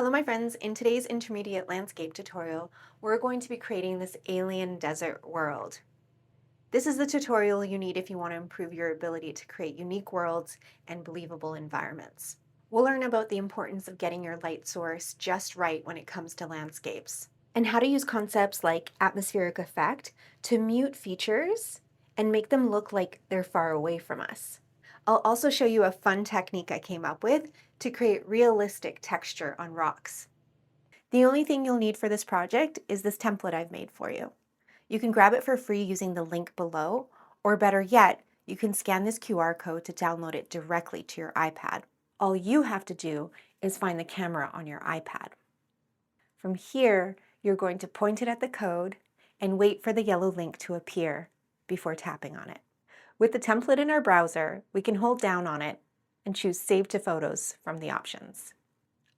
Hello my friends, in today's intermediate landscape tutorial, we're going to be creating this alien desert world. This is the tutorial you need if you want to improve your ability to create unique worlds and believable environments. We'll learn about the importance of getting your light source just right when it comes to landscapes, and how to use concepts like atmospheric effect to mute features and make them look like they're far away from us. I'll also show you a fun technique I came up with to create realistic texture on rocks. The only thing you'll need for this project is this template I've made for you. You can grab it for free using the link below, or better yet, you can scan this QR code to download it directly to your iPad. All you have to do is find the camera on your iPad. From here, you're going to point it at the code and wait for the yellow link to appear before tapping on it. With the template in our browser, we can hold down on it and choose Save to Photos from the options.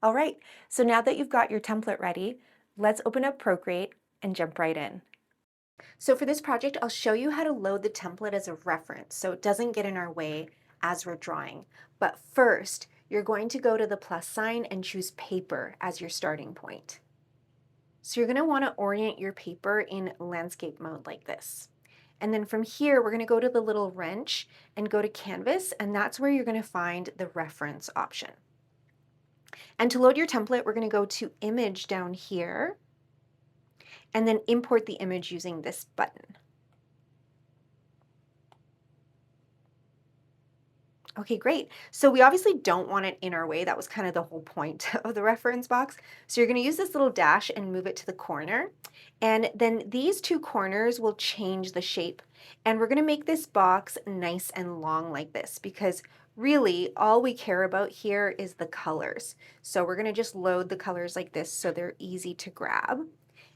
All right, so now that you've got your template ready, let's open up Procreate and jump right in. So for this project, I'll show you how to load the template as a reference so it doesn't get in our way as we're drawing. But first, you're going to go to the plus sign and choose Paper as your starting point. So you're going to want to orient your paper in landscape mode like this. And then from here, we're going to go to the little wrench and go to Canvas, and that's where you're going to find the reference option. And to load your template, we're going to go to Image down here, and then import the image using this button. Okay, great. So we obviously don't want it in our way. That was kind of the whole point of the reference box. So you're going to use this little dash and move it to the corner. And then these two corners will change the shape. And we're going to make this box nice and long like this because really all we care about here is the colors. So we're going to just load the colors like this so they're easy to grab.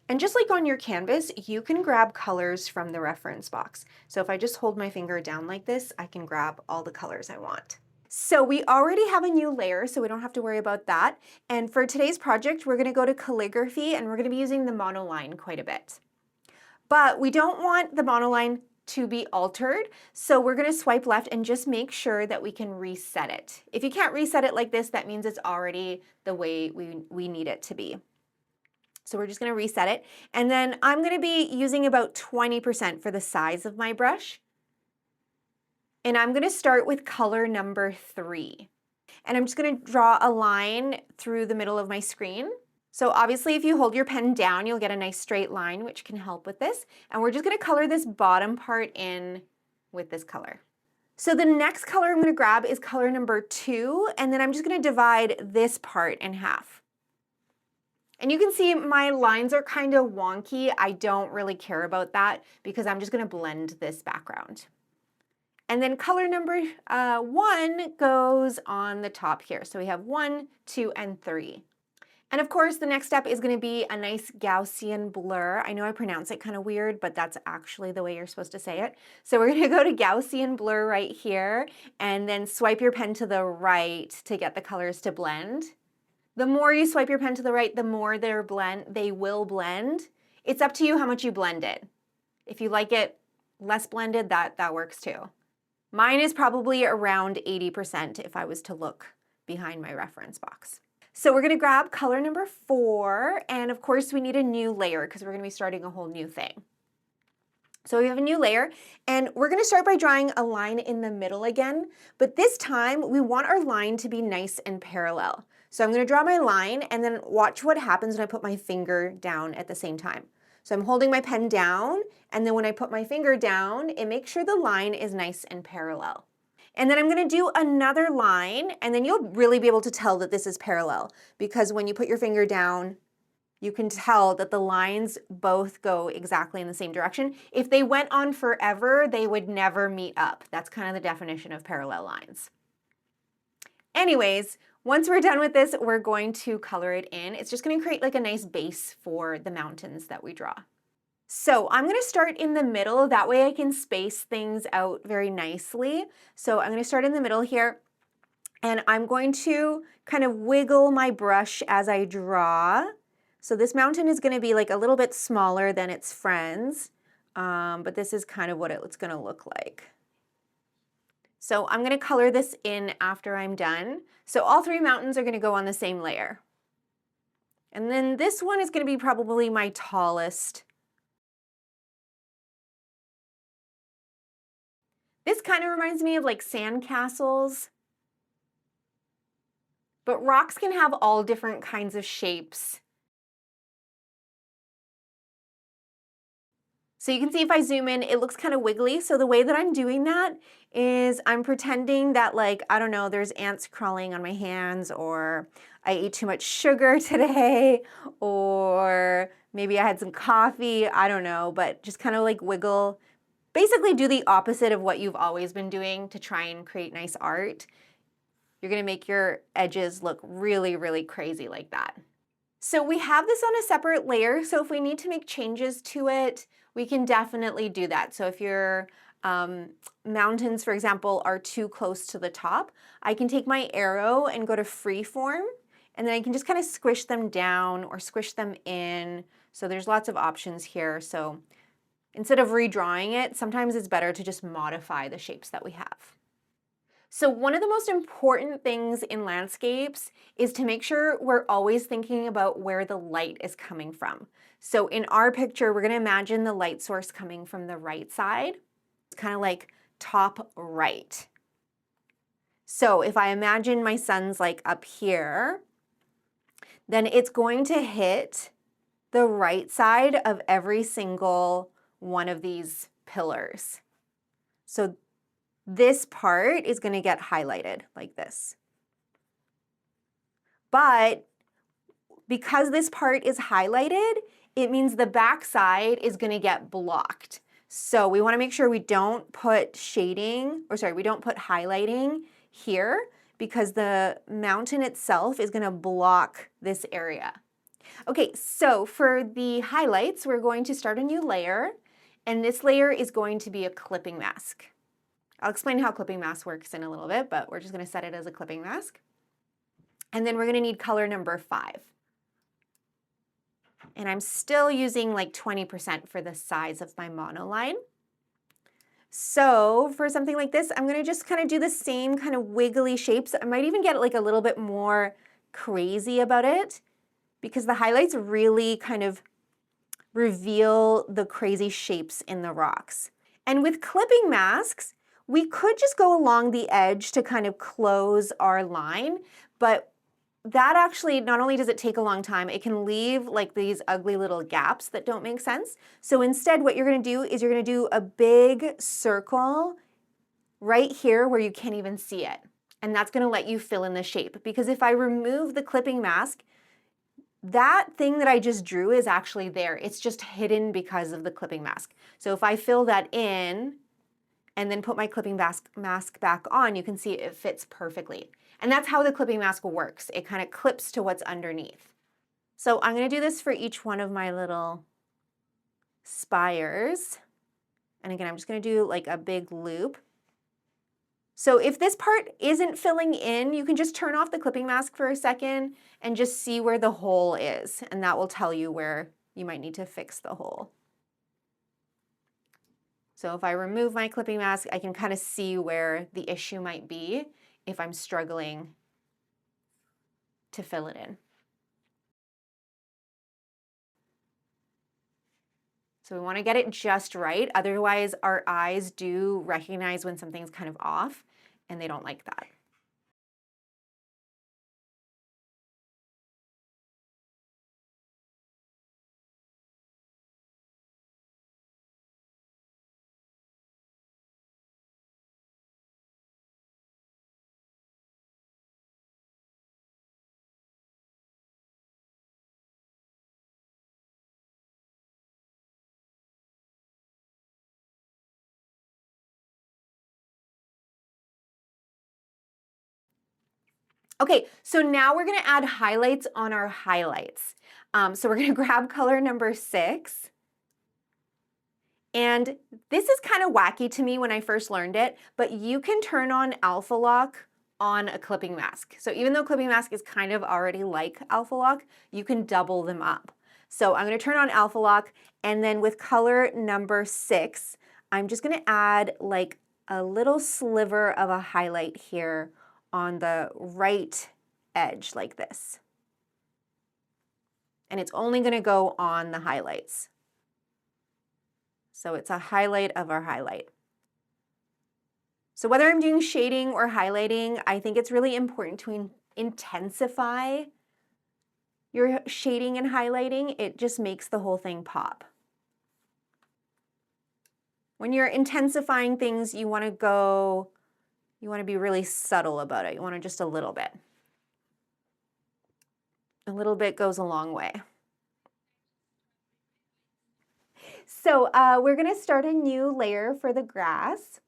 And just like on your canvas, you can grab colors from the reference box. So if I just hold my finger down like this, I can grab all the colors I want. So we already have a new layer, so we don't have to worry about that. And for today's project, we're going to go to calligraphy, and we're going to be using the monoline quite a bit. But we don't want the monoline to be altered, so we're going to swipe left and just make sure that we can reset it. If you can't reset it like this, that means it's already the way we need it to be. So we're just going to reset it. And then I'm going to be using about 20% for the size of my brush. And I'm going to start with color number 3. And I'm just going to draw a line through the middle of my screen. So obviously if you hold your pen down, you'll get a nice straight line, which can help with this. And we're just going to color this bottom part in with this color. So the next color I'm going to grab is color number 2. And then I'm just going to divide this part in half. And you can see my lines are kind of wonky. I don't really care about that because I'm just going to blend this background. And then color number 1 goes on the top here. So we have 1, 2, and 3. And of course, the next step is going to be a nice Gaussian blur. I know I pronounce it kind of weird, but that's actually the way you're supposed to say it. So we're going to go to Gaussian blur right here, and then swipe your pen to the right to get the colors to blend. The more you swipe your pen to the right, the more they will blend. It's up to you how much you blend it. If you like it less blended, that works too. Mine is probably around 80% if I was to look behind my reference box. So we're going to grab color number 4, and of course we need a new layer because we're going to be starting a whole new thing. So we have a new layer, and we're going to start by drawing a line in the middle again, but this time we want our line to be nice and parallel. So I'm going to draw my line and then watch what happens when I put my finger down at the same time. So I'm holding my pen down, and then when I put my finger down, it makes sure the line is nice and parallel. And then I'm going to do another line, and then you'll really be able to tell that this is parallel because when you put your finger down, you can tell that the lines both go exactly in the same direction. If they went on forever, they would never meet up. That's kind of the definition of parallel lines. Anyways, once we're done with this, we're going to color it in. It's just going to create like a nice base for the mountains that we draw. So I'm going to start in the middle. That way I can space things out very nicely. So I'm going to start in the middle here, and I'm going to kind of wiggle my brush as I draw. So this mountain is going to be like a little bit smaller than its friends, but this is kind of what it's going to look like. So I'm going to color this in after I'm done. So all 3 mountains are going to go on the same layer. And then this one is going to be probably my tallest. This kind of reminds me of like sand castles. But rocks can have all different kinds of shapes. So you can see if I zoom in, it looks kind of wiggly. So the way that I'm doing that is I'm pretending that, like, I don't know, there's ants crawling on my hands, or I ate too much sugar today, or maybe I had some coffee, I don't know, but just kind of like wiggle. Basically do the opposite of what you've always been doing to try and create nice art. You're gonna make your edges look really, really crazy like that. So we have this on a separate layer, so if we need to make changes to it, we can definitely do that. So if your mountains, for example, are too close to the top, I can take my arrow and go to freeform, and then I can just kind of squish them down or squish them in. So there's lots of options here. So instead of redrawing it, sometimes it's better to just modify the shapes that we have. So one of the most important things in landscapes is to make sure we're always thinking about where the light is coming from. So in our picture, we're going to imagine the light source coming from the right side. It's kind of like top right. So if I imagine my sun's like up here, then it's going to hit the right side of every single one of these pillars. So this part is going to get highlighted like this. But because this part is highlighted, it means the back side is going to get blocked. So we want to make sure we don't put shading, or sorry, we don't put highlighting here, because the mountain itself is going to block this area. Okay, so for the highlights, we're going to start a new layer, and this layer is going to be a clipping mask. I'll explain how clipping mask works in a little bit, but we're just going to set it as a clipping mask. And then we're going to need color number 5. And I'm still using like 20% for the size of my monoline. So for something like this, I'm going to just kind of do the same kind of wiggly shapes. I might even get like a little bit more crazy about it, because the highlights really kind of reveal the crazy shapes in the rocks. And with clipping masks, we could just go along the edge to kind of close our line, but that actually, not only does it take a long time, it can leave like these ugly little gaps that don't make sense. So instead, what you're going to do is you're going to do a big circle right here where you can't even see it. And that's going to let you fill in the shape. Because if I remove the clipping mask, that thing that I just drew is actually there. It's just hidden because of the clipping mask. So if I fill that in and then put my clipping mask back on, you can see it fits perfectly. And that's how the clipping mask works. It kind of clips to what's underneath. So I'm going to do this for each one of my little spires. And again, I'm just going to do like a big loop. So if this part isn't filling in, you can just turn off the clipping mask for a second and just see where the hole is. And that will tell you where you might need to fix the hole. So if I remove my clipping mask, I can kind of see where the issue might be if I'm struggling to fill it in. So we want to get it just right. Otherwise, our eyes do recognize when something's kind of off, and they don't like that. Okay, so now we're going to add highlights on our highlights. So we're going to grab color number 6. And this is kind of wacky to me when I first learned it, but you can turn on alpha lock on a clipping mask. So even though clipping mask is kind of already like alpha lock, you can double them up. So I'm going to turn on alpha lock, and then with color number 6, I'm just going to add like a little sliver of a highlight here on the right edge like this. and it's only going to go on the highlights. So it's a highlight of our highlight. So whether I'm doing shading or highlighting, I think it's really important to intensify your shading and highlighting. It just makes the whole thing pop. When you're intensifying things, you want to be really subtle about it. You want to just a little bit. A little bit goes a long way. So we're going to start a new layer for the grass,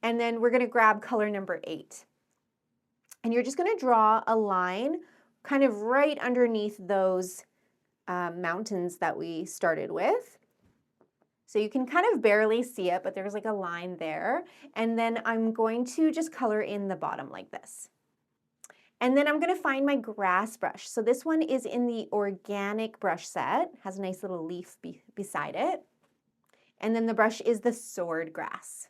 and then we're going to grab color number 8. And you're just going to draw a line kind of right underneath those mountains that we started with. So you can kind of barely see it, but there's like a line there. And then I'm going to just color in the bottom like this. And then I'm going to find my grass brush. So this one is in the organic brush set, has a nice little leaf beside it. And then the brush is the sword grass.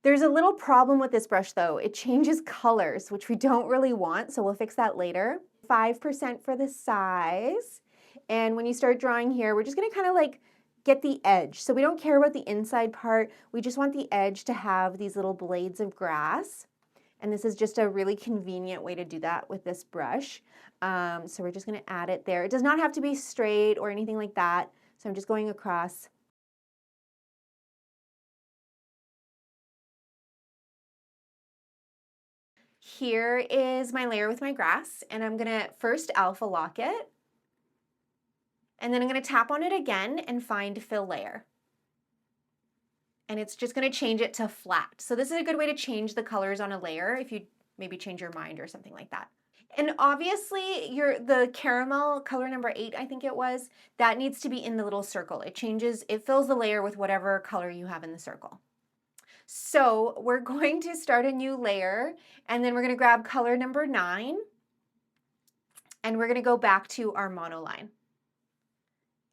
There's a little problem with this brush though. It changes colors, which we don't really want, so we'll fix that later. 5% for the size. And when you start drawing here, we're just gonna kind of like get the edge. So we don't care about the inside part. We just want the edge to have these little blades of grass. And this is just a really convenient way to do that with this brush. So we're just gonna add it there. It does not have to be straight or anything like that. So I'm just going across. Here is my layer with my grass, and I'm gonna first alpha lock it, and then I'm gonna tap on it again and find fill layer. And it's just gonna change it to flat. So this is a good way to change the colors on a layer if you maybe change your mind or something like that. And obviously the caramel color number 8, I think it was, that needs to be in the little circle. It fills the layer with whatever color you have in the circle. So we're going to start a new layer, and then we're going to grab color number 9, and we're going to go back to our monoline.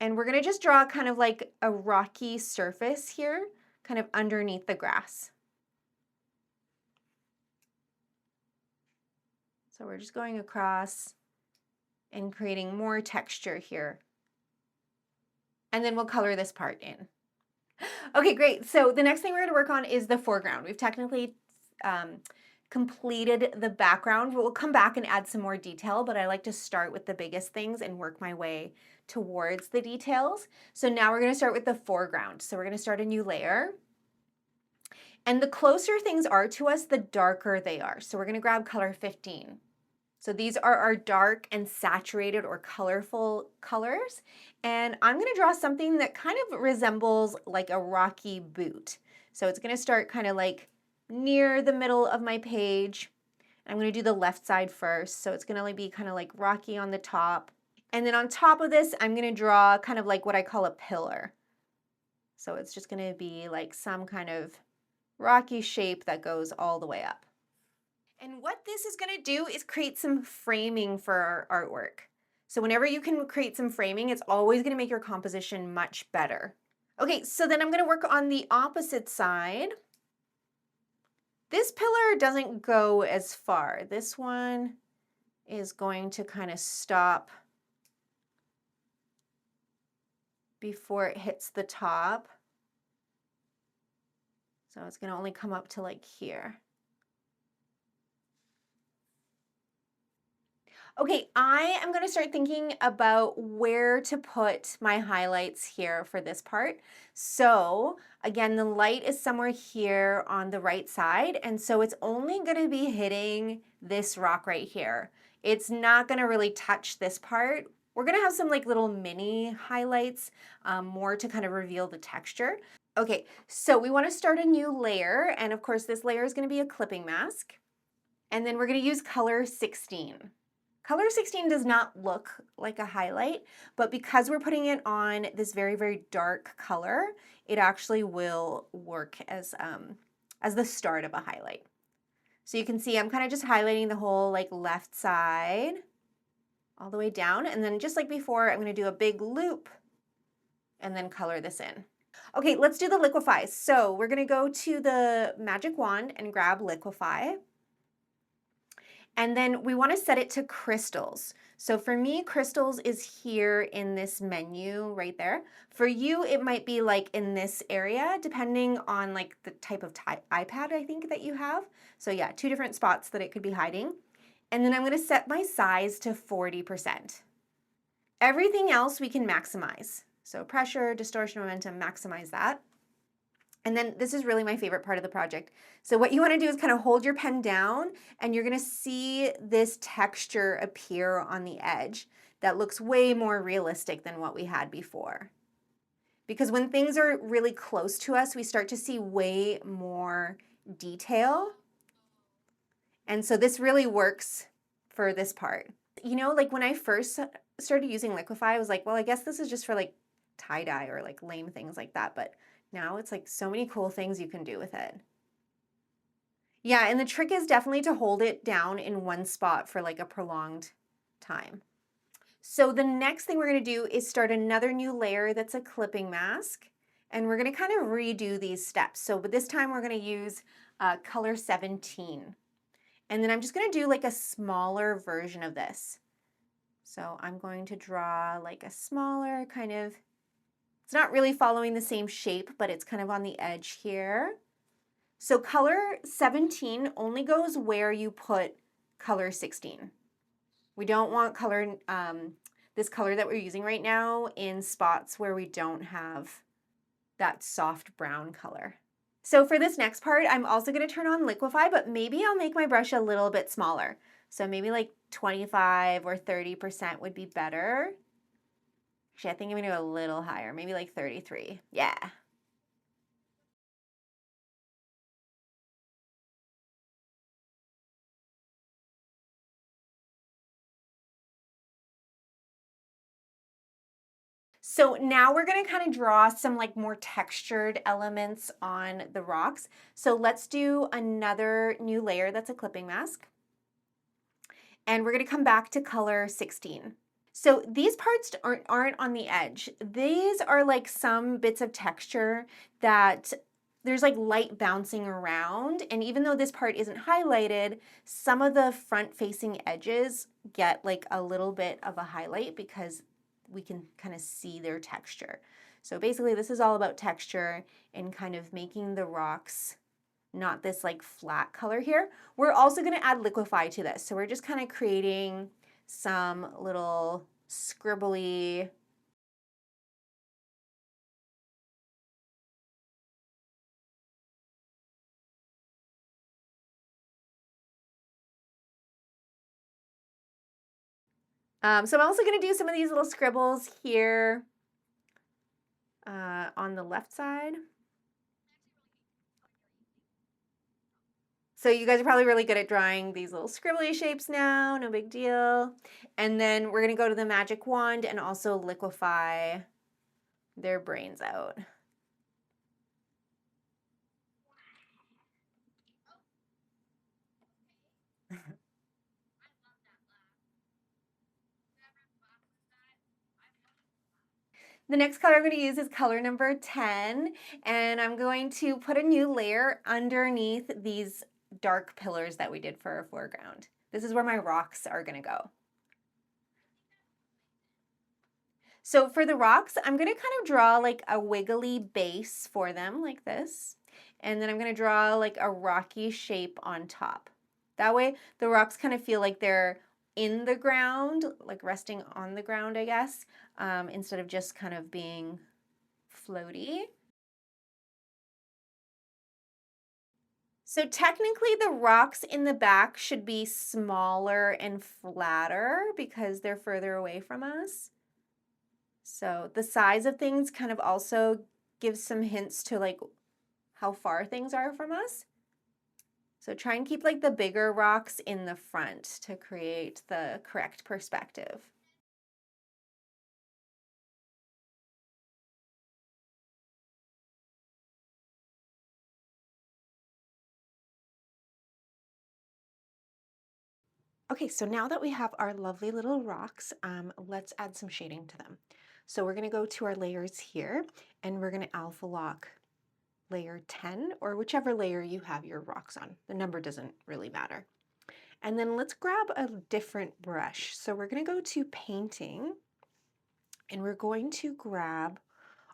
And we're going to just draw kind of like a rocky surface here, kind of underneath the grass. So we're just going across and creating more texture here. And then we'll color this part in. Okay, great. So the next thing we're going to work on is the foreground. We've technically completed the background. We'll come back and add some more detail, but I like to start with the biggest things and work my way towards the details. So now we're going to start with the foreground. So we're going to start a new layer. And the closer things are to us, the darker they are. So we're going to grab color 15. So these are our dark and saturated or colorful colors. And I'm going to draw something that kind of resembles like a rocky boot. So it's going to start kind of like near the middle of my page. I'm going to do the left side first. So it's going to be kind of like rocky on the top. And then on top of this, I'm going to draw kind of like what I call a pillar. So it's just going to be like some kind of rocky shape that goes all the way up. And what this is going to do is create some framing for our artwork. So whenever you can create some framing, it's always going to make your composition much better. Okay, so then I'm going to work on the opposite side. This pillar doesn't go as far. This one is going to kind of stop before it hits the top. So it's going to only come up to like here. Okay, I am going to start thinking about where to put my highlights here for this part. So again, the light is somewhere here on the right side, and so it's only going to be hitting this rock right here. It's not going to really touch this part. We're going to have some like little mini highlights, more to kind of reveal the texture. Okay, so we want to start a new layer, and of course this layer is going to be a clipping mask. And then we're going to use color 16. Color 16 does not look like a highlight, but because we're putting it on this very, very dark color, it actually will work as the start of a highlight. So you can see I'm kind of just highlighting the whole like left side all the way down. And then just like before, I'm going to do a big loop and then color this in. Okay, let's do the liquify. So we're going to go to the magic wand and grab liquify. And then we want to set it to crystals. So for me, crystals is here in this menu right there. For you, it might be like in this area, depending on like the type of iPad I think that you have. So yeah, two different spots that it could be hiding. And then I'm going to set my size to 40%. Everything else we can maximize. So pressure, distortion, momentum, maximize that. And then this is really my favorite part of the project. So what you want to do is kind of hold your pen down and you're going to see this texture appear on the edge that looks way more realistic than what we had before. Because when things are really close to us, we start to see way more detail. And so this really works for this part. You know, like when I first started using Liquify, I was like, well, I guess this is just for like tie-dye or like lame things like that. But now it's like so many cool things you can do with it. Yeah, and the trick is definitely to hold it down in one spot for like a prolonged time. So the next thing we're going to do is start another new layer that's a clipping mask. And we're going to kind of redo these steps. So but this time we're going to use color 17. And then I'm just going to do like a smaller version of this. So I'm going to draw like a smaller kind of, it's not really following the same shape, but it's kind of on the edge here. So color 17 only goes where you put color 16. We don't want color, this color that we're using right now in spots where we don't have that soft brown color. So for this next part, I'm also going to turn on Liquify, but maybe I'll make my brush a little bit smaller. So maybe like 25 or 30% would be better. Actually, I think I'm going to go a little higher, maybe like 33. Yeah. So now we're going to kind of draw some like more textured elements on the rocks. So let's do another new layer that's a clipping mask. And we're going to come back to color 16. So these parts aren't on the edge. These are like some bits of texture that there's like light bouncing around. And even though this part isn't highlighted, some of the front facing edges get like a little bit of a highlight because we can kind of see their texture. So basically this is all about texture and kind of making the rocks not this like flat color here. We're also going to add Liquify to this. So we're just kind of creating some little scribbly so I'm also going to do some of these little scribbles here on the left side. So you guys are probably really good at drawing these little scribbly shapes now, no big deal. And then we're going to go to the magic wand and also liquify their brains out. The next color I'm going to use is color number 10, and I'm going to put a new layer underneath these dark pillars that we did for our foreground. This is where my rocks are going to go. So for the rocks, I'm going to kind of draw like a wiggly base for them like this, and then I'm going to draw like a rocky shape on top. That way the rocks kind of feel like they're in the ground, like resting on the ground, I guess, instead of just kind of being floaty. So technically the rocks in the back should be smaller and flatter because they're further away from us. So the size of things kind of also gives some hints to like how far things are from us. So try and keep like the bigger rocks in the front to create the correct perspective. Okay, so now that we have our lovely little rocks, let's add some shading to them. So we're going to go to our layers here, and we're going to alpha lock layer 10, or whichever layer you have your rocks on. The number doesn't really matter. And then let's grab a different brush. So we're going to go to painting and we're going to grab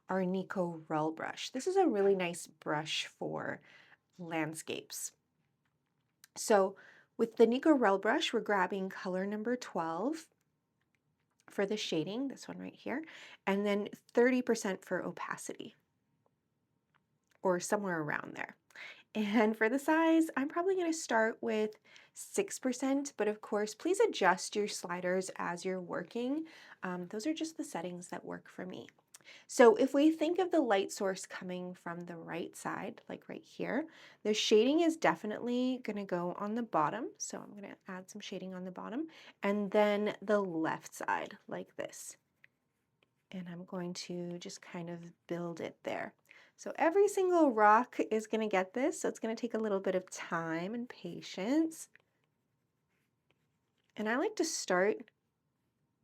our Nico Rel brush. This is a really nice brush for landscapes. So with the Nico Rel brush, we're grabbing color number 12 for the shading, this one right here, and then 30% for opacity, or somewhere around there. And for the size, I'm probably going to start with 6%, but of course, please adjust your sliders as you're working. Those are just the settings that work for me. So if we think of the light source coming from the right side, like right here, the shading is definitely going to go on the bottom. So I'm going to add some shading on the bottom, and then the left side like this. And I'm going to just kind of build it there. So every single rock is going to get this. So it's going to take a little bit of time and patience. And I like to start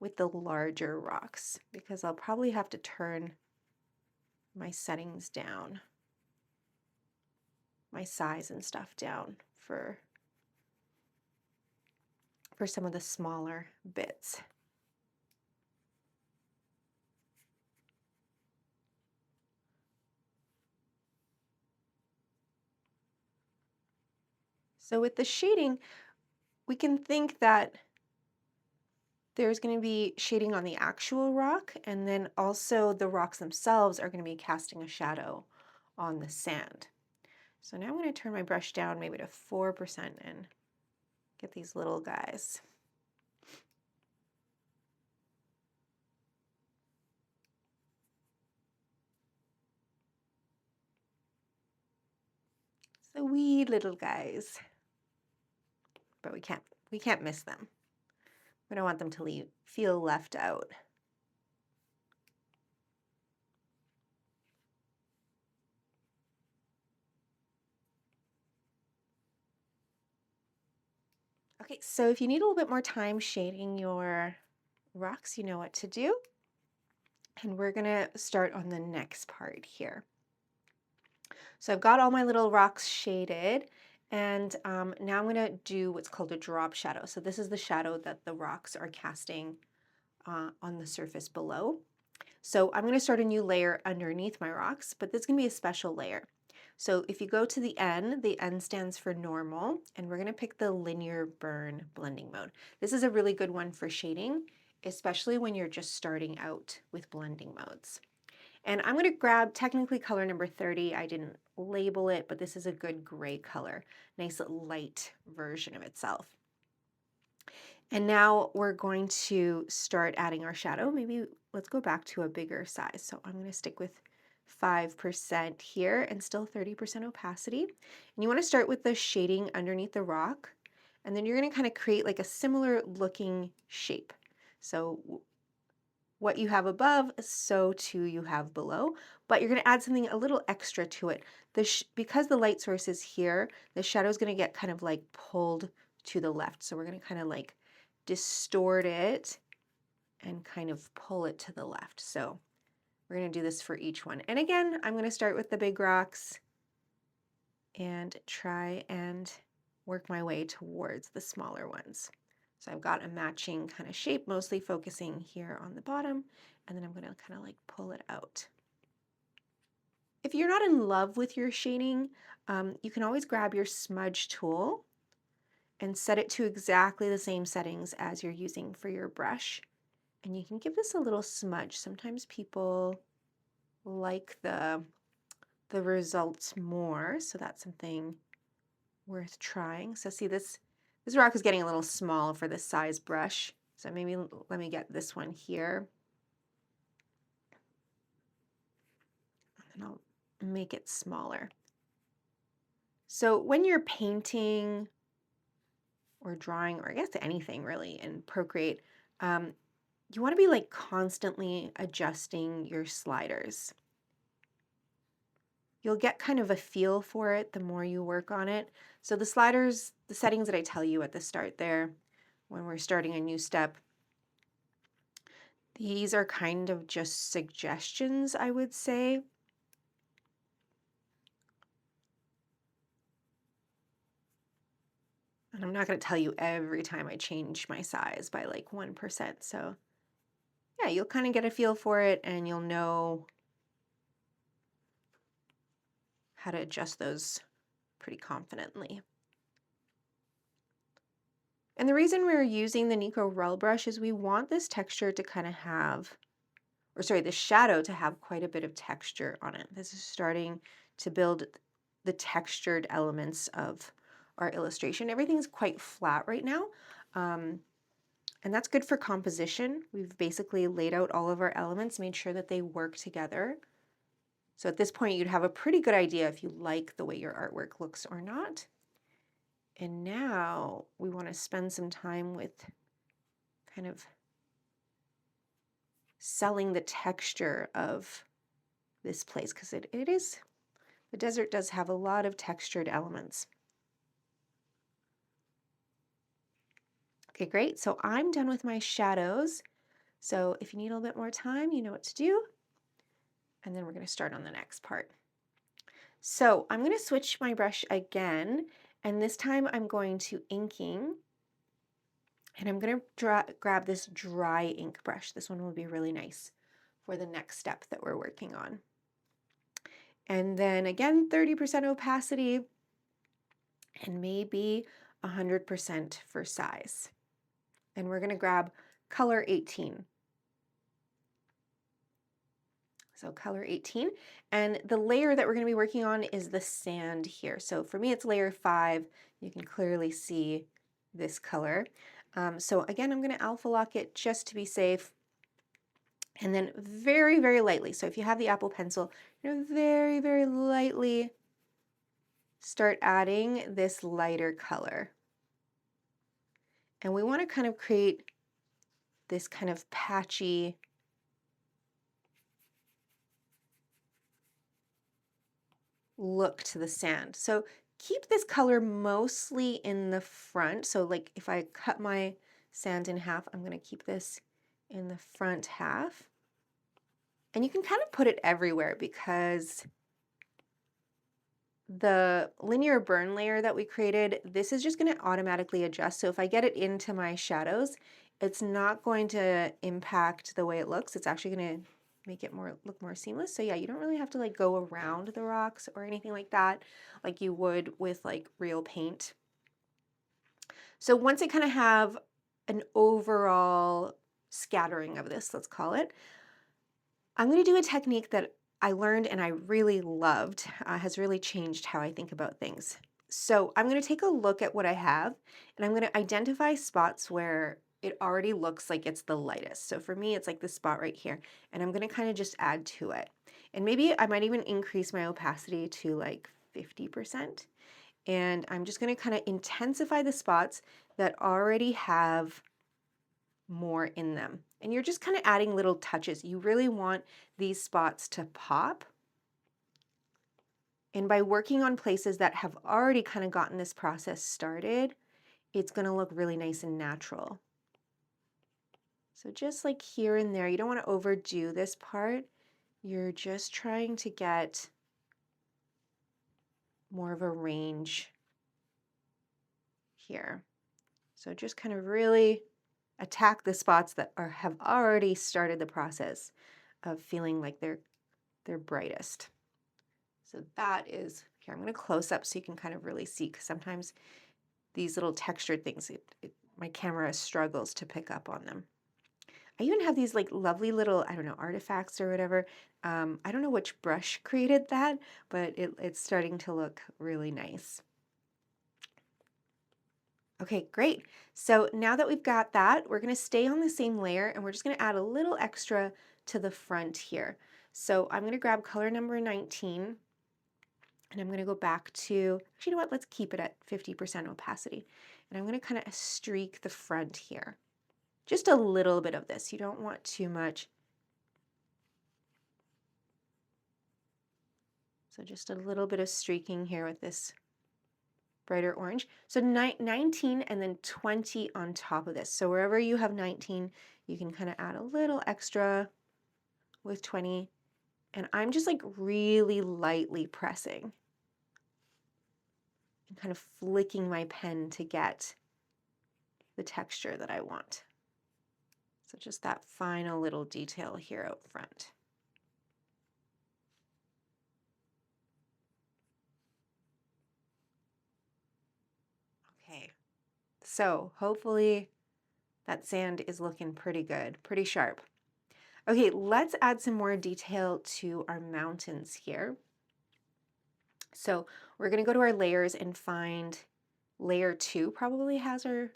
with the larger rocks because I'll probably have to turn my settings down, my size and stuff down for some of the smaller bits. So with the shading, we can think that there's going to be shading on the actual rock, and then also the rocks themselves are going to be casting a shadow on the sand. So now I'm going to turn my brush down maybe to 4% and get these little guys. The wee little guys. But we can't miss them. We don't want them to feel left out. Okay, so if you need a little bit more time shading your rocks, you know what to do. And we're gonna start on the next part here. So I've got all my little rocks shaded, and now I'm gonna do what's called a drop shadow. So this is the shadow that the rocks are casting on the surface below. So I'm gonna start a new layer underneath my rocks, but this is gonna be a special layer. So if you go to the N stands for normal, and we're gonna pick the linear burn blending mode. This is a really good one for shading, especially when you're just starting out with blending modes. And I'm gonna grab technically color number 30. I didn't label it, but this is a good gray color, nice light version of itself. And now we're going to start adding our shadow. Maybe let's go back to a bigger size. So I'm going to stick with 5% here and still 30% opacity. And you want to start with the shading underneath the rock. And then you're going to kind of create like a similar looking shape. So what you have above, so too you have below, but you're going to add something a little extra to it. Because the light source is here, the shadow is going to get kind of like pulled to the left. So we're going to kind of like distort it and kind of pull it to the left. So we're going to do this for each one. And again, I'm going to start with the big rocks and try and work my way towards the smaller ones. So I've got a matching kind of shape, mostly focusing here on the bottom, and then I'm going to kind of like pull it out. If you're not in love with your shading, you can always grab your smudge tool and set it to exactly the same settings as you're using for your brush. And you can give this a little smudge. Sometimes people like the results more, so that's something worth trying. So see this rock is getting a little small for this size brush. So maybe let me get this one here. And I'll make it smaller. So when you're painting or drawing, or I guess anything really in Procreate, you want to be like constantly adjusting your sliders. You'll get kind of a feel for it the more you work on it. So the sliders, the settings that I tell you at the start there, when we're starting a new step, these are kind of just suggestions, I would say. And I'm not going to tell you every time I change my size by like 1%. So yeah, you'll kind of get a feel for it and you'll know how to adjust those pretty confidently. And the reason we're using the Nico Rel brush is we want this texture to kind of have, or sorry, the shadow to have quite a bit of texture on it. This is starting to build the textured elements of our illustration. Everything's quite flat right now. And that's good for composition. We've basically laid out all of our elements, made sure that they work together. So at this point, you'd have a pretty good idea if you like the way your artwork looks or not. And now we want to spend some time with kind of selling the texture of this place, because it is, the desert does have a lot of textured elements. Okay, great. So I'm done with my shadows. So if you need a little bit more time, you know what to do. And then we're going to start on the next part. So I'm going to switch my brush again, and this time I'm going to inking, and I'm going to grab this dry ink brush. This one will be really nice for the next step that we're working on. And then again, 30% opacity and maybe 100% for size. And we're going to grab color 18. So color 18, and the layer that we're going to be working on is the sand here. So for me, it's layer 5. You can clearly see this color. So again, I'm going to alpha lock it just to be safe. And then very, very lightly. So if you have the Apple Pencil, very, very lightly start adding this lighter color. And we want to kind of create this kind of patchy look to the sand. So keep this color mostly in the front. So like if I cut my sand in half, I'm going to keep this in the front half. And you can kind of put it everywhere because the linear burn layer that we created, this is just going to automatically adjust. So if I get it into my shadows, it's not going to impact the way it looks. It's actually going to make it look more seamless. So yeah, you don't really have to like go around the rocks or anything like that, like you would with like real paint. So once I kind of have an overall scattering of this, let's call it, I'm going to do a technique that I learned and I really loved, has really changed how I think about things. So I'm going to take a look at what I have and I'm going to identify spots where it already looks like it's the lightest. So for me, it's like this spot right here, and I'm going to kind of just add to it. And maybe I might even increase my opacity to like 50%. And I'm just going to kind of intensify the spots that already have more in them. And you're just kind of adding little touches. You really want these spots to pop. And by working on places that have already kind of gotten this process started, it's going to look really nice and natural. So just like here and there, you don't want to overdo this part. You're just trying to get more of a range here. So just kind of really attack the spots that have already started the process of feeling like they're brightest. So that is, here, I'm going to close up so you can kind of really see, because sometimes these little textured things, my camera struggles to pick up on them. I even have these like lovely little, I don't know, artifacts or whatever. I don't know which brush created that, but it's starting to look really nice. Okay, great. So now that we've got that, we're going to stay on the same layer and we're just going to add a little extra to the front here. So I'm going to grab color number 19 and I'm going to go back to, actually, you know what? Let's keep it at 50% opacity. And I'm going to kind of streak the front here. Just a little bit of this. You don't want too much. So just a little bit of streaking here with this brighter orange. So 19 and then 20 on top of this. So wherever you have 19, you can kind of add a little extra with 20. And I'm just like really lightly pressing. I'm kind of flicking my pen to get the texture that I want. So just that final little detail here out front. Okay, so hopefully that sand is looking pretty good, pretty sharp. Okay, let's add some more detail to our mountains here. So we're going to go to our layers and find layer 2 probably has our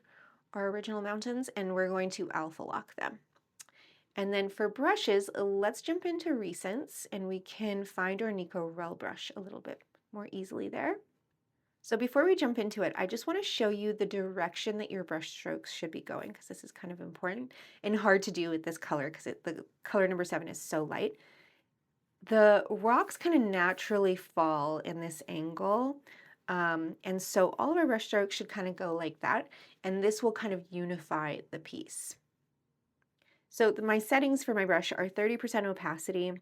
original mountains, and we're going to alpha lock them. And then for brushes, let's jump into recents and we can find our Nico Rel brush a little bit more easily there. So before we jump into it, I just want to show you the direction that your brush strokes should be going, because this is kind of important and hard to do with this color because the color number 7 is so light. The rocks kind of naturally fall in this angle. And so all of our brush strokes should kind of go like that. And this will kind of unify the piece. So my settings for my brush are 30% opacity.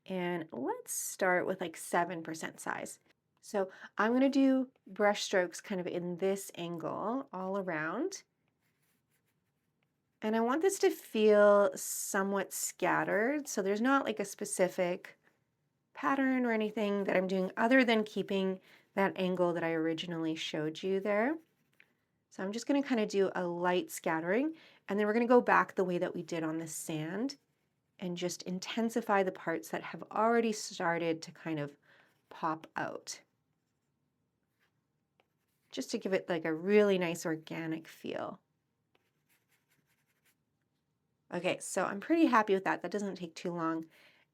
And let's start with like 7% size. So I'm going to do brush strokes kind of in this angle all around. And I want this to feel somewhat scattered. So there's not like a specific pattern or anything that I'm doing other than keeping that angle that I originally showed you there. So I'm just going to kind of do a light scattering, and then we're going to go back the way that we did on the sand and just intensify the parts that have already started to kind of pop out, just to give it like a really nice organic feel. Okay, so I'm pretty happy with that. That doesn't take too long.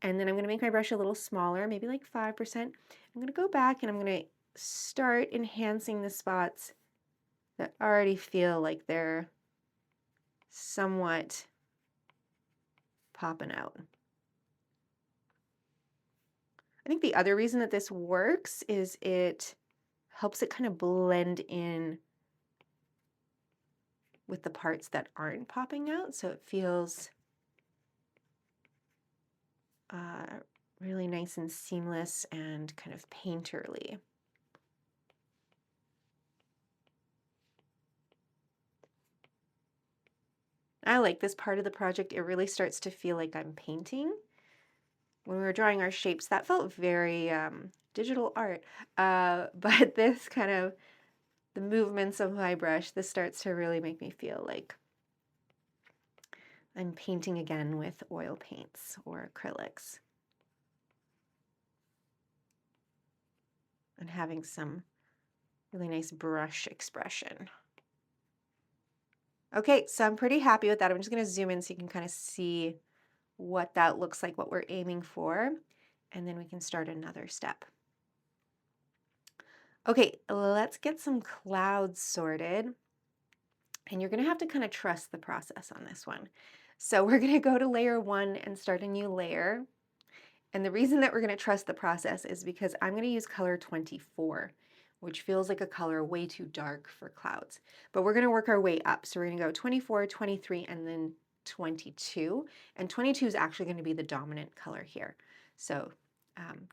And then I'm going to make my brush a little smaller, maybe like 5%. I'm going to go back and I'm going to start enhancing the spots that already feel like they're somewhat popping out. I think the other reason that this works is it helps it kind of blend in with the parts that aren't popping out, so it feels really nice and seamless and kind of painterly. I like this part of the project. It really starts to feel like I'm painting. When we were drawing our shapes, that felt very digital art, but this kind of, the movements of my brush, this starts to really make me feel like I'm painting again with oil paints or acrylics and having some really nice brush expression. Okay, so I'm pretty happy with that. I'm just going to zoom in so you can kind of see what that looks like, what we're aiming for, and then we can start another step. Okay, let's get some clouds sorted. And you're going to have to kind of trust the process on this one. So we're going to go to layer 1 and start a new layer. And the reason that we're going to trust the process is because I'm going to use color 24, which feels like a color way too dark for clouds. But we're going to work our way up. So we're going to go 24, 23, and then 22. And 22 is actually going to be the dominant color here. So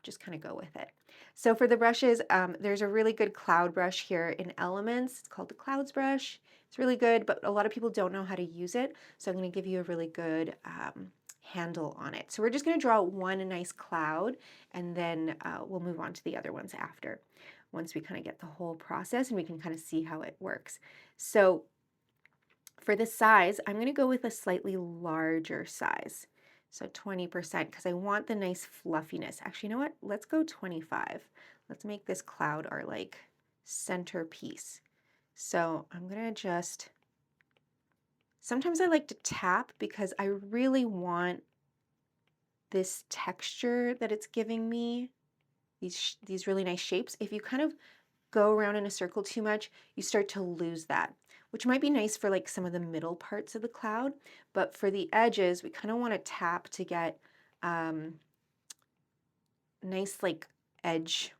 just kind of go with it. So for the brushes, there's a really good cloud brush here in Elements. It's called the Clouds brush. It's really good, but a lot of people don't know how to use it. So I'm going to give you a really good handle on it. So we're just going to draw one nice cloud, and then we'll move on to the other ones after, once we kind of get the whole process and we can kind of see how it works. So for the size, I'm going to go with a slightly larger size. So 20%, because I want the nice fluffiness. Actually, you know what? Let's go 25. Let's make this cloud our like centerpiece. So I'm going to just, sometimes I like to tap because I really want this texture that it's giving me, these really nice shapes. If you kind of go around in a circle too much, you start to lose that, which might be nice for like some of the middle parts of the cloud, but for the edges, we kind of want to tap to get nice like edge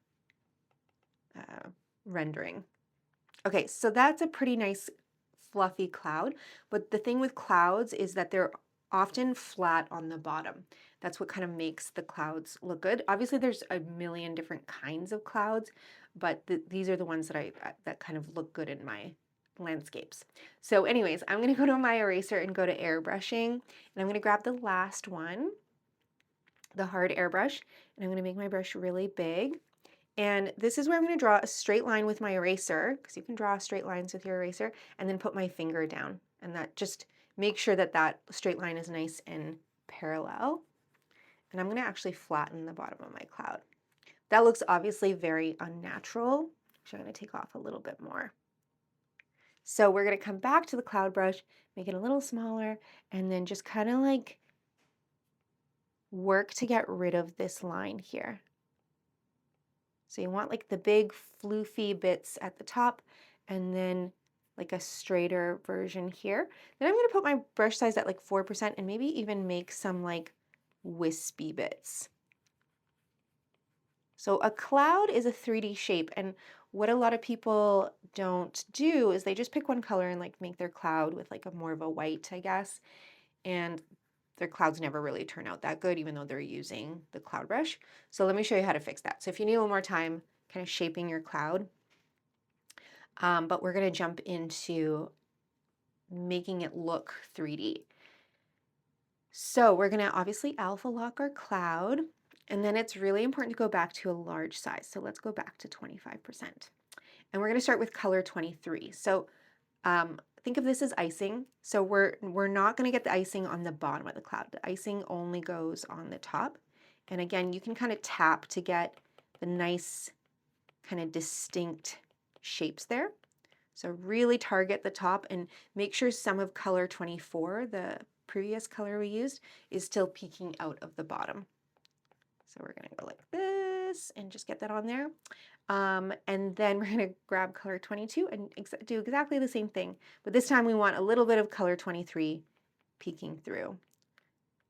rendering. Okay, so that's a pretty nice fluffy cloud, but the thing with clouds is that they're often flat on the bottom. That's what kind of makes the clouds look good. Obviously, there's a million different kinds of clouds, but these are the ones that kind of look good in my landscapes. So anyways, I'm going to go to my eraser and go to airbrushing, and I'm going to grab the last one, the hard airbrush, and I'm going to make my brush really big. And this is where I'm going to draw a straight line with my eraser, because you can draw straight lines with your eraser, and then put my finger down. And that just make sure that that straight line is nice and parallel. And I'm going to actually flatten the bottom of my cloud. That looks obviously very unnatural. Actually, I'm going to take off a little bit more. So we're going to come back to the cloud brush, make it a little smaller, and then just kind of like work to get rid of this line here. So you want like the big floofy bits at the top and then like a straighter version here. Then I'm going to put my brush size at like 4% and maybe even make some like wispy bits. So a cloud is a 3D shape, and what a lot of people don't do is they just pick one color and like make their cloud with like a more of a white, I guess, and their clouds never really turn out that good even though they're using the cloud brush. So let me show you how to fix that. So if you need a little more time kind of shaping your cloud, but we're going to jump into making it look 3D. So we're going to obviously alpha lock our cloud, and then it's really important to go back to a large size. So let's go back to 25%. And we're going to start with color 23. So think of this as icing. So we're not going to get the icing on the bottom of the cloud. The icing only goes on the top. And again, you can kind of tap to get the nice kind of distinct shapes there. So really target the top and make sure some of color 24, the previous color we used, is still peeking out of the bottom. So we're going to go like this and just get that on there. And then we're going to grab color 22 and do exactly the same thing. But this time we want a little bit of color 23 peeking through.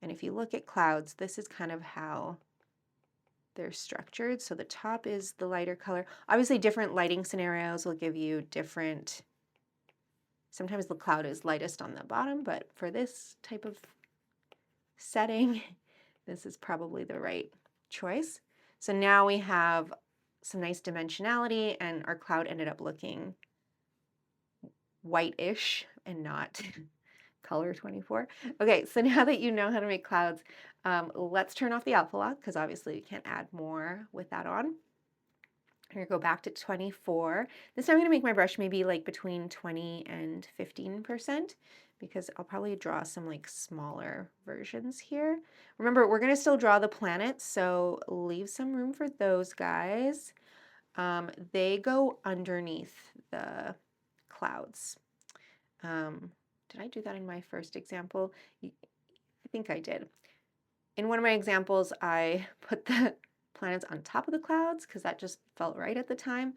And if you look at clouds, this is kind of how they're structured. So the top is the lighter color. Obviously, different lighting scenarios will give you different. Sometimes the cloud is lightest on the bottom, but for this type of setting, this is probably the right choice. So now we have some nice dimensionality, and our cloud ended up looking white-ish and not color 24. Okay, so now that you know how to make clouds, let's turn off the alpha lock, because obviously we can't add more with that on. I'm going to go back to 24. This time I'm going to make my brush maybe like between 20 and 15%, because I'll probably draw some like smaller versions here. Remember, we're going to still draw the planets, so leave some room for those guys. They go underneath the clouds. Did I do that in my first example? I think I did. In one of my examples, I put the planets on top of the clouds because that just felt right at the time,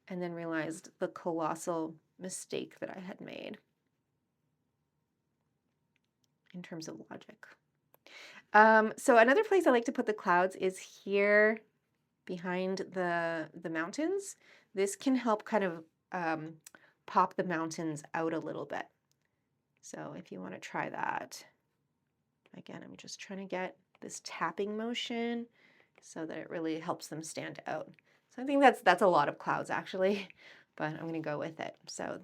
and then realized the colossal mistake that I had made in terms of logic. So another place I like to put the clouds is here behind the mountains. This can help kind of pop the mountains out a little bit. So if you want to try that, again, I'm just trying to get this tapping motion so that it really helps them stand out. So I think that's a lot of clouds actually, but I'm going to go with it. So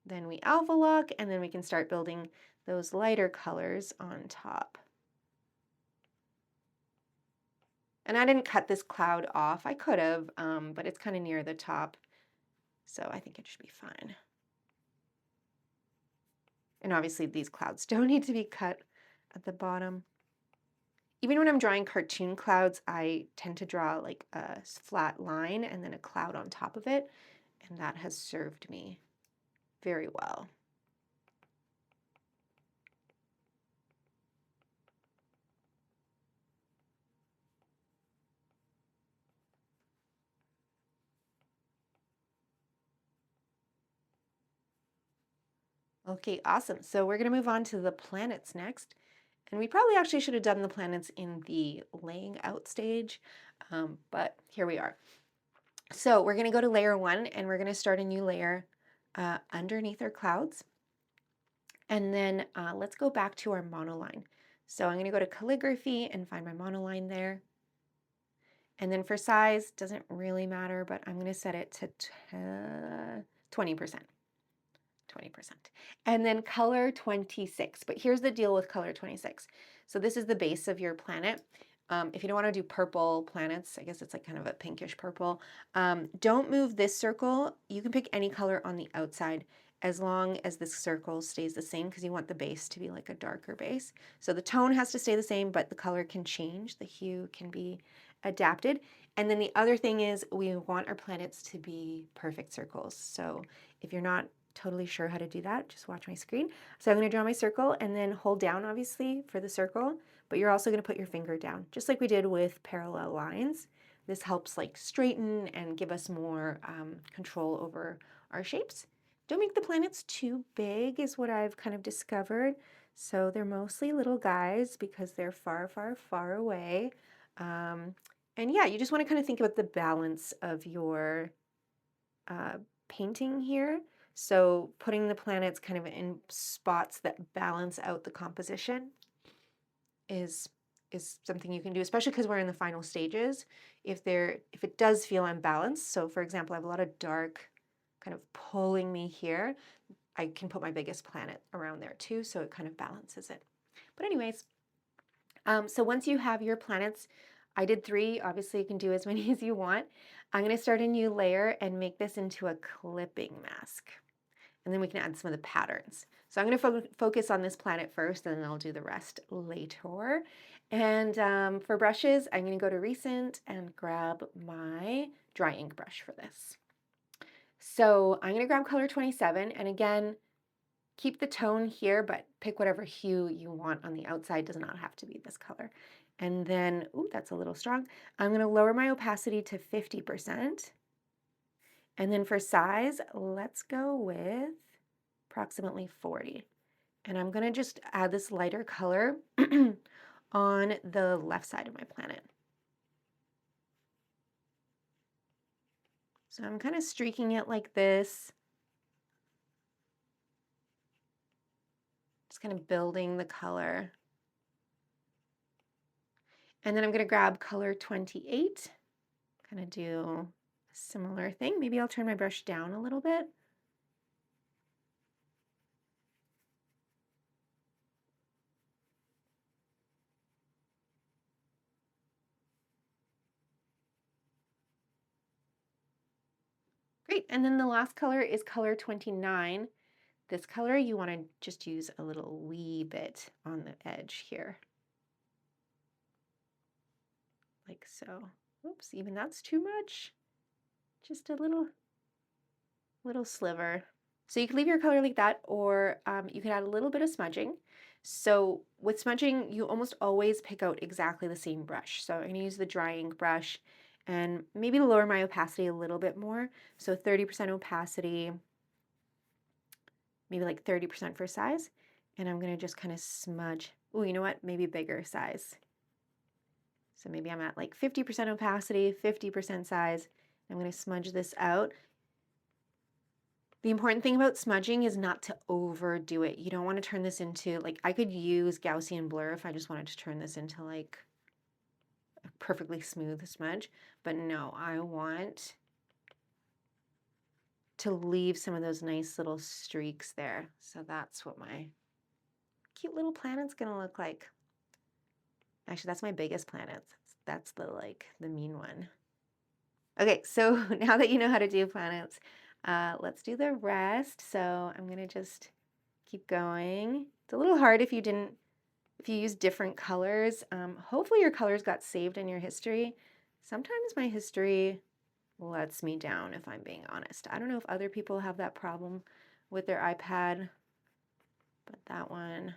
then we alpha lock, and then we can start building those lighter colors on top. And I didn't cut this cloud off. I could have, but it's kind of near the top, so I think it should be fine. And obviously these clouds don't need to be cut at the bottom. Even when I'm drawing cartoon clouds, I tend to draw like a flat line and then a cloud on top of it, and that has served me very well. Okay, awesome. So we're going to move on to the planets next. And we probably actually should have done the planets in the laying out stage, but here we are. So we're going to go to layer 1, and we're going to start a new layer underneath our clouds. And then let's go back to our monoline. So I'm going to go to calligraphy and find my monoline there. And then for size, doesn't really matter, but I'm going to set it to 20%. 20%. And then color 26. But here's the deal with color 26. So this is the base of your planet. If you don't want to do purple planets, I guess it's like kind of a pinkish purple, don't move this circle. You can pick any color on the outside as long as this circle stays the same, because you want the base to be like a darker base. So the tone has to stay the same, but the color can change. The hue can be adapted. And then the other thing is we want our planets to be perfect circles. So if you're not totally sure how to do that, just watch my screen. So I'm going to draw my circle and then hold down obviously for the circle, but you're also going to put your finger down, just like we did with parallel lines. This helps like straighten and give us more control over our shapes. Don't make the planets too big is what I've kind of discovered. So they're mostly little guys because they're far, far, far away. And yeah, you just want to kind of think about the balance of your painting here. So putting the planets kind of in spots that balance out the composition is something you can do, especially because we're in the final stages. If it does feel unbalanced, so for example, I have a lot of dark kind of pulling me here, I can put my biggest planet around there too, so it kind of balances it. But anyways, so once you have your planets, I did 3, obviously you can do as many as you want. I'm going to start a new layer and make this into a clipping mask. And then we can add some of the patterns. So I'm going to focus on this planet first, and then I'll do the rest later. And for brushes, I'm going to go to Recent and grab my dry ink brush for this. So I'm going to grab color 27, and again, keep the tone here, but pick whatever hue you want on the outside. Does not have to be this color. And then, ooh, that's a little strong. I'm going to lower my opacity to 50%. And then for size, let's go with approximately 40. And I'm going to just add this lighter color on the left side of my planet. So I'm kind of streaking it like this. Just kind of building the color. And then I'm going to grab color 28, kind of do a similar thing. Maybe I'll turn my brush down a little bit. Great, and then the last color is color 29. This color you want to just use a little wee bit on the edge here. Like so. Oops, even that's too much. Just a little sliver. So you can leave your color like that, or you can add a little bit of smudging. So with smudging, you almost always pick out exactly the same brush. So I'm going to use the dry ink brush and maybe lower my opacity a little bit more. So 30% opacity, maybe like 30% for size. And I'm going to just kind of smudge. Oh, you know what? Maybe bigger size. So maybe I'm at like 50% opacity, 50% size. I'm going to smudge this out. The important thing about smudging is not to overdo it. You don't want to turn this into, like, I could use Gaussian blur if I just wanted to turn this into like a perfectly smooth smudge, but no, I want to leave some of those nice little streaks there. So that's what my cute little planet's gonna look like. Actually, that's my biggest planet. That's the mean one. Okay, so now that you know how to do planets, let's do the rest. So I'm gonna just keep going. It's a little hard if you use different colors. Hopefully your colors got saved in your history. Sometimes my history lets me down, if I'm being honest. I don't know if other people have that problem with their iPad, but that one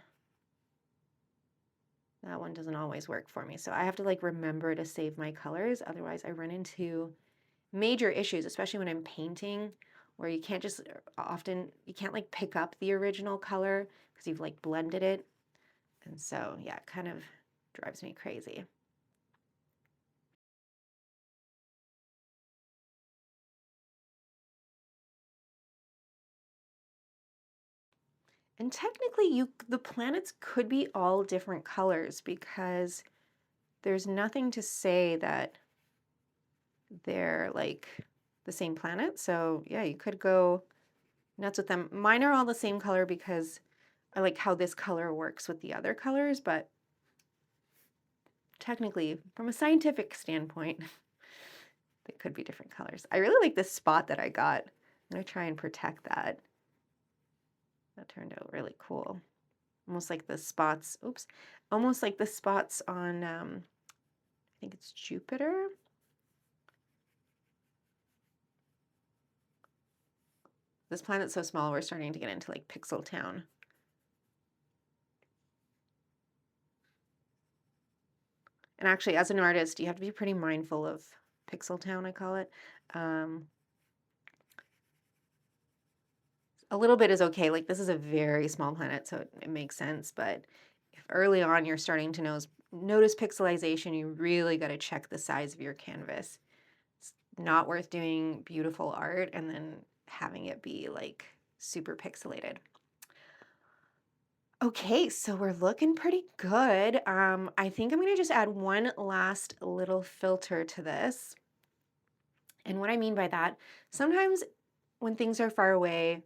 doesn't always work for me. So I have to like remember to save my colors. Otherwise I run into major issues, especially when I'm painting, where you can't just you can't like pick up the original color because you've like blended it. And so, yeah, it kind of drives me crazy. And technically the planets could be all different colors because there's nothing to say that they're like the same planet. So yeah, you could go nuts with them. Mine are all the same color because I like how this color works with the other colors, but technically, from a scientific standpoint, they could be different colors. I really like this spot that I got. I'm gonna try and protect that. That turned out really cool. Almost like the spots, oops, almost like the spots on, I think it's Jupiter. This planet's so small, we're starting to get into like Pixel Town. And actually, as an artist, you have to be pretty mindful of Pixel Town, I call it. A little bit is okay. Like this is a very small planet, so it makes sense. But if early on you're starting to notice pixelization, you really got to check the size of your canvas. It's not worth doing beautiful art and then having it be like super pixelated. Okay, so we're looking pretty good. I think I'm gonna just add one last little filter to this. And what I mean by that, sometimes when things are far away,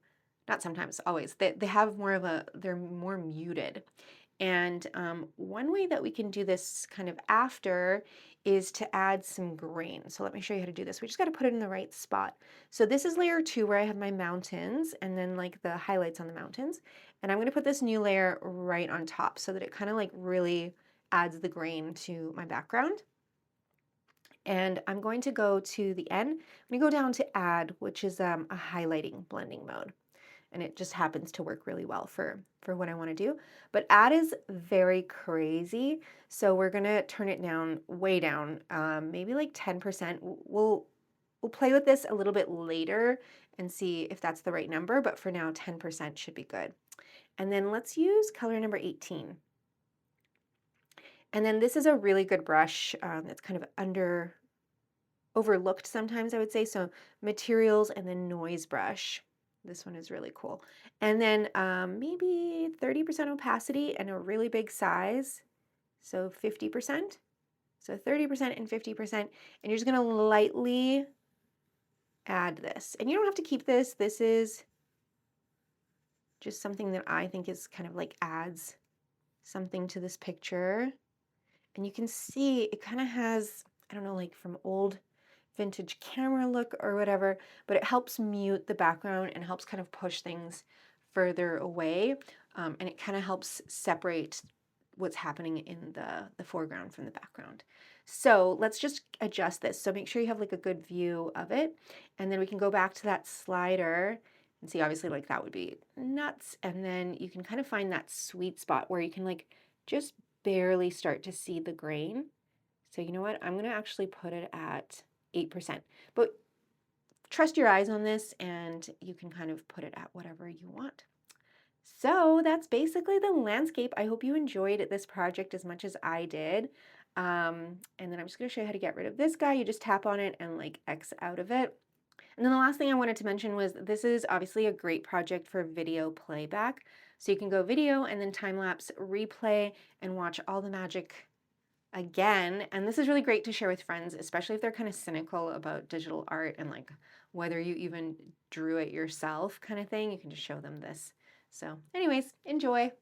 not sometimes, always, they have more of they're more muted. And one way that we can do this kind of after is to add some grain. So let me show you how to do this. We just got to put it in the right spot. So this is layer 2 where I have my mountains and then like the highlights on the mountains. And I'm going to put this new layer right on top so that it kind of like really adds the grain to my background. And I'm going to go to the end. I'm going to go down to add, which is a highlighting blending mode. And it just happens to work really well for what I want to do. But add is very crazy. So we're going to turn it down, way down, maybe like 10%. We'll play with this a little bit later and see if that's the right number. But for now, 10% should be good. And then let's use color number 18. And then this is a really good brush that's kind of overlooked sometimes, I would say. So materials and then noise brush. This one is really cool. And then maybe 30% opacity and a really big size. So 50%. So 30% and 50%. And you're just going to lightly add this. And you don't have to keep this. This is just something that I think is kind of like adds something to this picture. And you can see it kind of has, I don't know, like from old vintage camera look or whatever, but it helps mute the background and helps kind of push things further away. And it kind of helps separate what's happening in the foreground from the background. So let's just adjust this. So make sure you have like a good view of it. And then we can go back to that slider and see, obviously like that would be nuts. And then you can kind of find that sweet spot where you can like just barely start to see the grain. So you know what? I'm going to actually put it at 8%. But trust your eyes on this and you can kind of put it at whatever you want. So that's basically the landscape. I hope you enjoyed this project as much as I did. And then I'm just going to show you how to get rid of this guy. You just tap on it and like X out of it. And then the last thing I wanted to mention was this is obviously a great project for video playback. So you can go video and then time-lapse replay and watch all the magic again. And this is really great to share with friends, especially if they're kind of cynical about digital art and like whether you even drew it yourself kind of thing. You can just show them this. So anyways, enjoy.